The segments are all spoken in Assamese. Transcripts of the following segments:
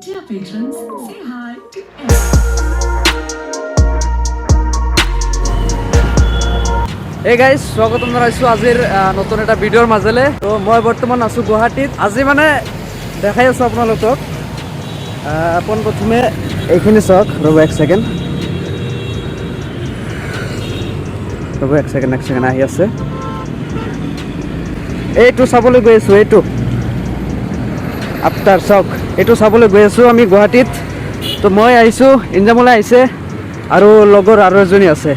Dear patrons, say hi to Hey guys, স্বাগতম জনাইছো আজিৰ নতুন এটা ভিডিঅ'ৰ মাজলে। তো মই বৰ্তমান আছো গুৱাহাটীত। আজি মানে দেখাই আছো আপোনালোকক আপোন প্ৰথমে এইখিনি চাওক। ৰ'ব এক ছেকেণ্ড আহি আছে। এইটো চাবলৈ গৈ আছো, এইটো আফটাৰ চাওক, এইটো চাবলৈ গৈ আছো আমি গুৱাহাটীত। তো মই আহিছো, ইঞ্জামলৈ আহিছে আৰু লগৰ আৰু এজনী আছে।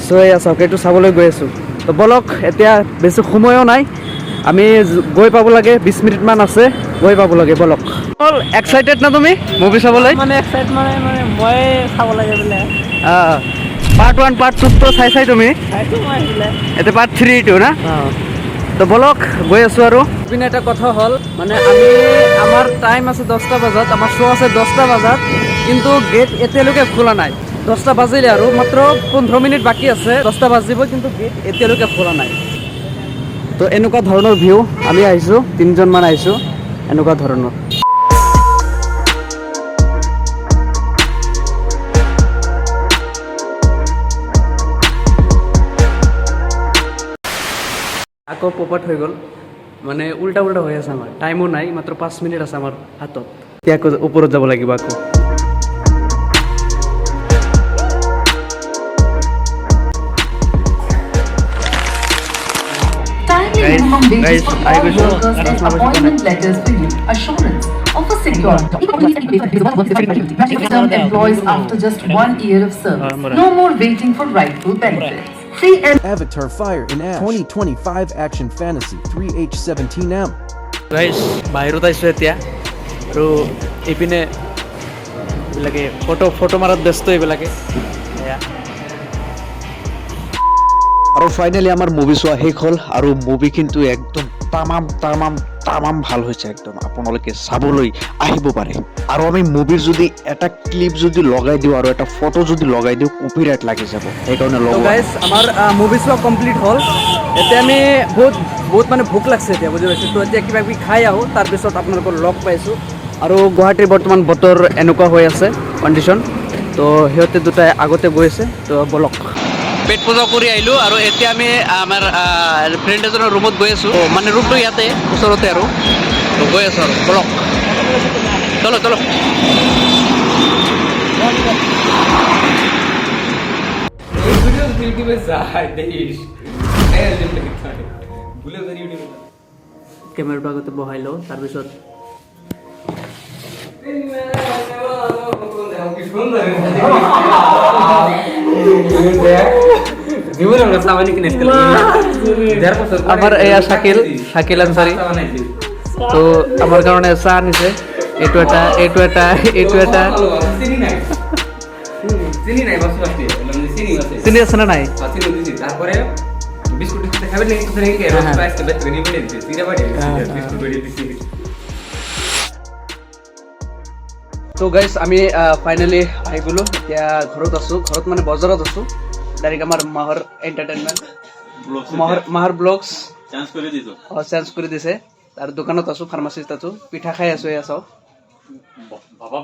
চ' এয়া চাওক, এইটো চাবলৈ গৈ আছোঁ। তো বলক, এতিয়া বেছি সময়ো নাই, আমি গৈ পাব লাগে, 20 মিনিটমান আছে, গৈ পাব লাগে। বলক। এক্সাইটেড না তুমি মুভি চাবলৈ? মানে এক্সাইট মানে মই চাব লাগে বোলে। পাৰ্ট 1 পাৰ্ট 2 তো চাই তুমি? চাইছো মই বোলে। এতিয়া পাৰ্ট 3 টো না? তো বলক, গৈ আছোঁ। আৰু পিনে এটা কথা হ'ল, মানে আমাৰ টাইম আছে 10টা বজাত, আমাৰ শ্ব' আছে 10টা বজাত, কিন্তু গেট এতিয়ালৈকে খোলা নাই। 10টা বাজিলে আৰু মাত্ৰ 15 মিনিট বাকী আছে, 10টা বাজিব, কিন্তু গেট এতিয়ালৈকে খোলা নাই। তো এনেকুৱা ধৰণৰ ভিউ, আমি আহিছোঁ 3জনমান আহিছোঁ, এনেকুৱা ধৰণৰ। আকৌ পপত হৈ গ'ল, মানে উল্টা হৈ আছে। আমাৰ টাইমো নাই, মাত্ৰ 5 মিনিট আছে আমাৰ হাতত। এতিয়া আকৌ ওপৰত যাব লাগিব আকৌ। minimum wages for all workers and appointment letters for you. Assurance of a secure term employees after just 1 year of service. No more waiting for rightful benefits. Free and Avatar Fire in Ash 2025 Action Fantasy 3H17M. Guys, বাহিৰত আহিছোঁ এতিয়া, আৰু এইপিনে এইবিলাকে ফটো মাৰাত ব্যস্ত এইবিলাকে। আৰু ফাইনেলি আমাৰ মুভি চোৱা শেষ হ'ল, আৰু মুভি কিন্তু একদম তামাম ভাল হৈছে। একদম আপোনালোকে চাবলৈ আহিব পাৰে। আৰু আমি মুভিৰ যদি এটা ক্লিপ যদি লগাই দিওঁ আৰু এটা ফটো যদি লগাই দিওঁ, কপিৰাইট লাগি যাব, সেইকাৰণে গাইজ আমাৰ মুভি চোৱা কমপ্লিট হ'ল। এতিয়া আমি বহুত মানে ভোক লাগছে এতিয়া, বুজি পাইছোঁ। তো এতিয়া কিবা কিবি খাই আহোঁ, তাৰপিছত আপোনালোকক লগ পাইছোঁ। আৰু গুৱাহাটীৰ বৰ্তমান বতৰ এনেকুৱা হৈ আছে কণ্ডিশ্যন। তো সিহঁতে দুটাই আগতে গৈ আছে। তো বলক, পেট পূজা কৰি আহিলোঁ, আৰু এতিয়া আমি আমাৰ ফ্ৰেণ্ড এজনৰ ৰুমত গৈ আছোঁ। মানে ৰুমটো ইয়াতে ওচৰতে, আৰু তো গৈ আছোঁ আৰু বলক, চলো। কেমেৰাটো আগতে বহাই লওঁ, তাৰপিছত আমাৰ এয়া শাকিল আনচাৰী। তো আমাৰ কাৰণে চাহ আনিছে, এইটো এটা চিনি আছে না নাই? তো গাইজ, আমি ফাইনেলি আহি গ'লোঁ। এতিয়া ঘৰত আছোঁ, ঘৰত মানে বজাৰত আছোঁ। ডাইৰেক্ট আমাৰ মাহৰ এণ্টাৰটেইনমেণ্ট, মাহৰ ব্লগছ চেঞ্জ কৰি দিছে। তাৰ দোকানত আছোঁ, ফাৰ্মাচিষ্ট আছোঁ, পিঠা খাই আছোঁ। এয়া চাওক, ভাপা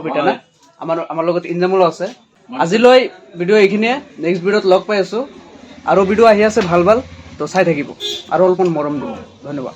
পিঠা না। আমাৰ লগত ইঞ্জামলো আছে। আজিলৈ ভিডিঅ' এইখিনিয়ে, নেক্সট ভিডিঅ'ত লগ পাই আছোঁ। আৰু ভিডিঅ' আহি আছে ভাল। তো চাই থাকিব আৰু অলপমান মৰম দিব। ধন্যবাদ।